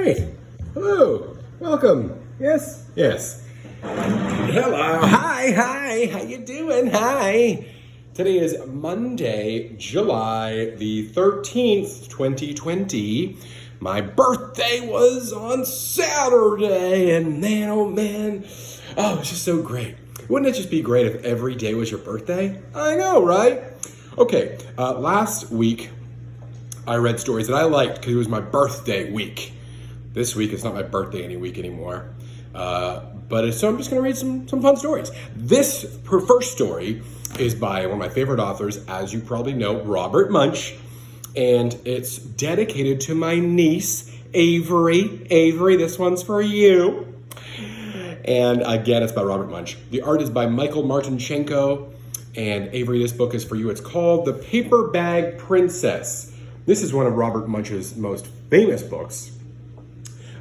Hey, hello, welcome. Yes, yes. Hello, hi, how you doing? Hi. Today is Monday, July the 13th, 2020. My birthday was on Saturday, and man, oh man, oh, it's just so great. Wouldn't it just be great if every day was your birthday? I know, right? Okay, last week I read stories that I liked because it was my birthday week. This week it's not my birthday anymore. So I'm just going to read some fun stories. This first story is by one of my favorite authors, as you probably know, Robert Munsch. And it's dedicated to my niece, Avery. Avery, this one's for you. And again, it's by Robert Munsch. The art is by Michael Martinchenko. And Avery, this book is for you. It's called The Paper Bag Princess. This is one of Robert Munsch's most famous books.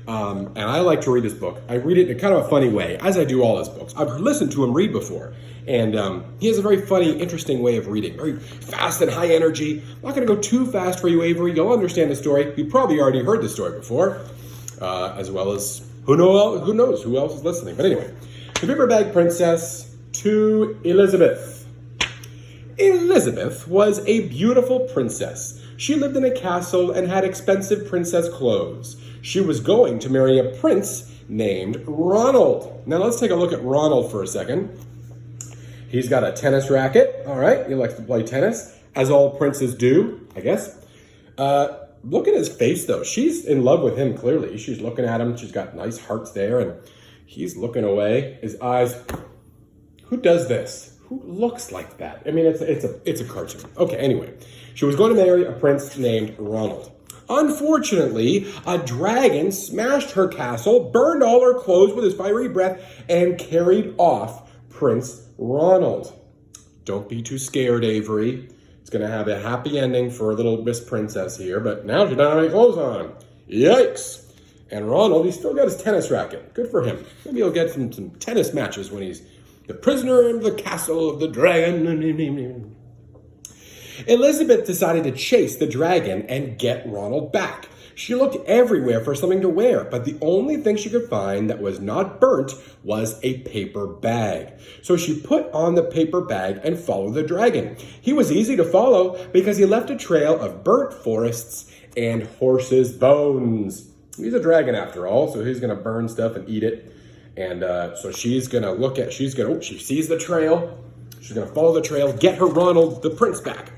And I like to read this book. I read it in kind of a funny way, as I do all his books. I've listened to him read before. And he has a very funny, interesting way of reading. Very fast and high energy. I'm not going to go too fast for you, Avery. You'll understand the story. You probably already heard the story before. As well as, who knows who else is listening. But anyway, The Paper Bag Princess to Elizabeth. Elizabeth was a beautiful princess. She lived in a castle and had expensive princess clothes. She was going to marry a prince named Ronald. Now let's take a look at Ronald for a second. He's got a tennis racket. All right, he likes to play tennis, as all princes do, I guess. Look at his face, though. She's in love with him, clearly. She's looking at him. She's got nice hearts there, and he's looking away. His eyes. Who does this? Who looks like that? I mean, it's a cartoon. Okay, anyway. She was going to marry a prince named Ronald. Unfortunately, a dragon smashed her castle, burned all her clothes with his fiery breath, and carried off Prince Ronald. Don't be too scared, Avery. It's going to have a happy ending for little Miss Princess here, but now she doesn't have any clothes on. Yikes. And Ronald, he's still got his tennis racket. Good for him. Maybe he'll get some tennis matches when he's the prisoner in the castle of the dragon. Elizabeth decided to chase the dragon and get Ronald back. She looked everywhere for something to wear, but the only thing she could find that was not burnt was a paper bag. So she put on the paper bag and followed the dragon. He was easy to follow because he left a trail of burnt forests and horses' bones. He's a dragon after all, so he's going to burn stuff and eat it. And so she's going to she sees the trail. She's going to follow the trail, get her Ronald, the prince, back.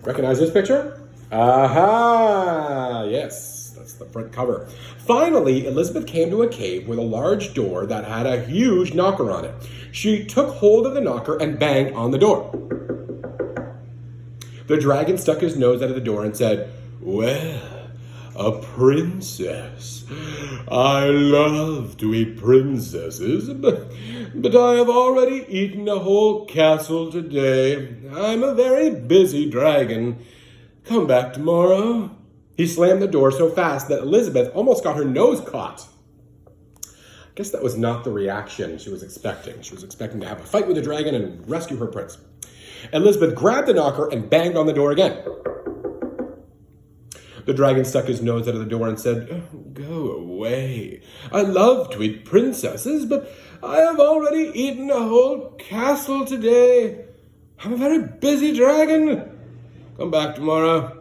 Recognize this picture? Aha! Yes, that's the front cover. Finally, Elizabeth came to a cave with a large door that had a huge knocker on it. She took hold of the knocker and banged on the door. The dragon stuck his nose out of the door and said, "Well, a princess. I love to eat princesses, but I have already eaten a whole castle today. I'm a very busy dragon. Come back tomorrow." He slammed the door so fast that Elizabeth almost got her nose caught. I guess that was not the reaction she was expecting. She was expecting to have a fight with the dragon and rescue her prince. Elizabeth grabbed the knocker and banged on the door again. The dragon stuck his nose out of the door and said, "Oh, go away. I love to eat princesses, but I have already eaten a whole castle today. I'm a very busy dragon. Come back tomorrow."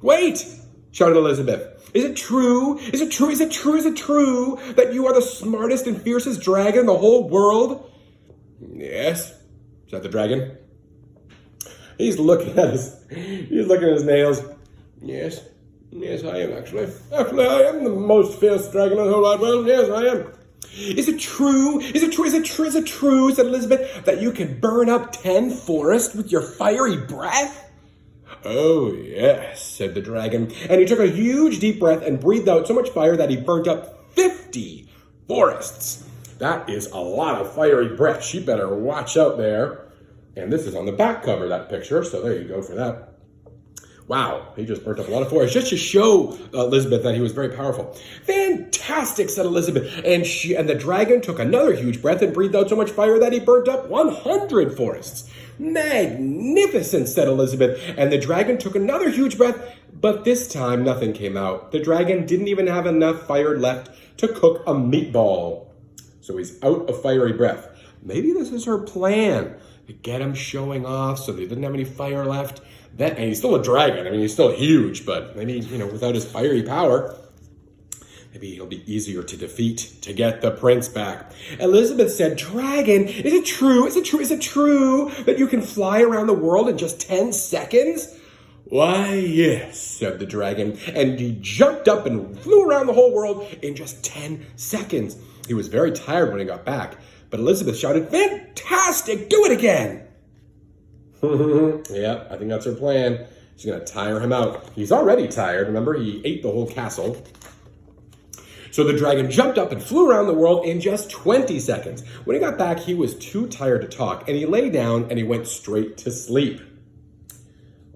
"Wait!" shouted Elizabeth. "Is it true? Is it true? Is it true? Is it true that you are the smartest and fiercest dragon in the whole world?" "Yes," said the dragon. He's looking at his nails. Yes, I am actually. Actually, I am the most fierce dragon in the whole wide world. Yes, I am. "Is it true? Is it true? Is it true? Is it true?" said Elizabeth, "that you can burn up 10 forests with your fiery breath?" "Oh, yes," said the dragon. And he took a huge deep breath and breathed out so much fire that he burnt up 50 forests. That is a lot of fiery breath. She better watch out there. And this is on the back cover, that picture. So there you go for that. Wow, he just burnt up a lot of forests just to show Elizabeth that he was very powerful. "Fantastic," said Elizabeth. And the dragon took another huge breath and breathed out so much fire that he burnt up 100 forests. "Magnificent," said Elizabeth. And the dragon took another huge breath But this time, nothing came out. The dragon didn't even have enough fire left to cook a meatball. So he's out of fiery breath. Maybe this is her plan, to get him showing off so that he didn't have any fire left. And he's still a dragon. I mean, he's still huge, but maybe, without his fiery power, maybe he'll be easier to defeat to get the prince back. Elizabeth said, "Dragon, is it true? Is it true that you can fly around the world in just 10 seconds?" "Why, yes," said the dragon, and he jumped up and flew around the whole world in just 10 seconds. He was very tired when he got back, but Elizabeth shouted, "Fantastic! Do it again!" Yeah, I think that's her plan. She's going to tire him out. He's already tired. Remember, he ate the whole castle. So the dragon jumped up and flew around the world in just 20 seconds. When he got back, he was too tired to talk, and he lay down and he went straight to sleep.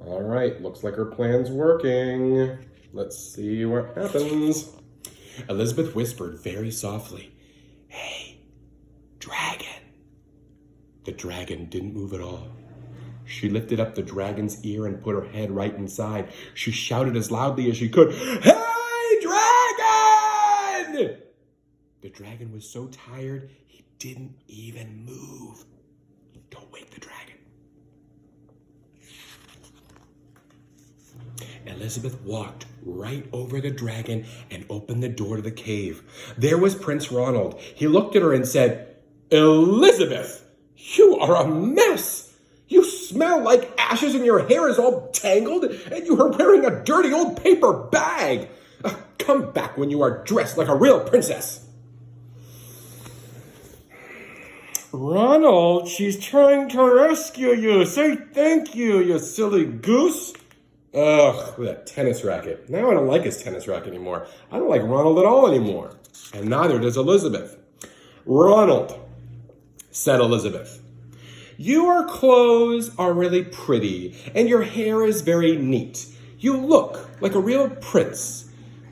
All right, looks like her plan's working. Let's see what happens. Elizabeth whispered very softly, "Hey, dragon." The dragon didn't move at all. She lifted up the dragon's ear and put her head right inside. She shouted as loudly as she could, "Hey, dragon!" The dragon was so tired, he didn't even move. Don't wake the dragon. Elizabeth walked right over the dragon and opened the door to the cave. There was Prince Ronald. He looked at her and said, "Elizabeth, you are a mess. You smell like ashes and your hair is all tangled and you are wearing a dirty old paper bag. Come back when you are dressed like a real princess." "Ronald, she's trying to rescue you. Say thank you, you silly goose." Ugh, with that tennis racket. Now I don't like his tennis racket anymore. I don't like Ronald at all anymore. And neither does Elizabeth. "Ronald," said Elizabeth, "your clothes are really pretty and your hair is very neat. You look like a real prince,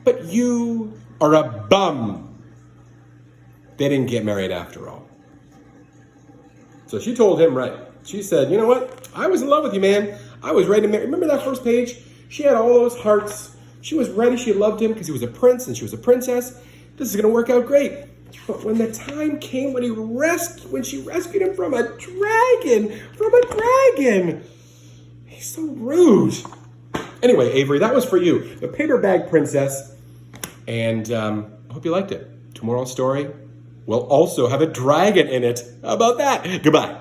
but you are a bum." They didn't get married after all. So she told him right. She said, "You know what? I was in love with you, man. I was ready to marry." Remember that first page? She had all those hearts. She was ready. She loved him because he was a prince and she was a princess. This is going to work out great. But when the time came when she rescued him from a dragon, he's so rude. Anyway, Avery, that was for you, the Paper Bag Princess. And I hope you liked it. Tomorrow's story will also have a dragon in it. How about that? Goodbye.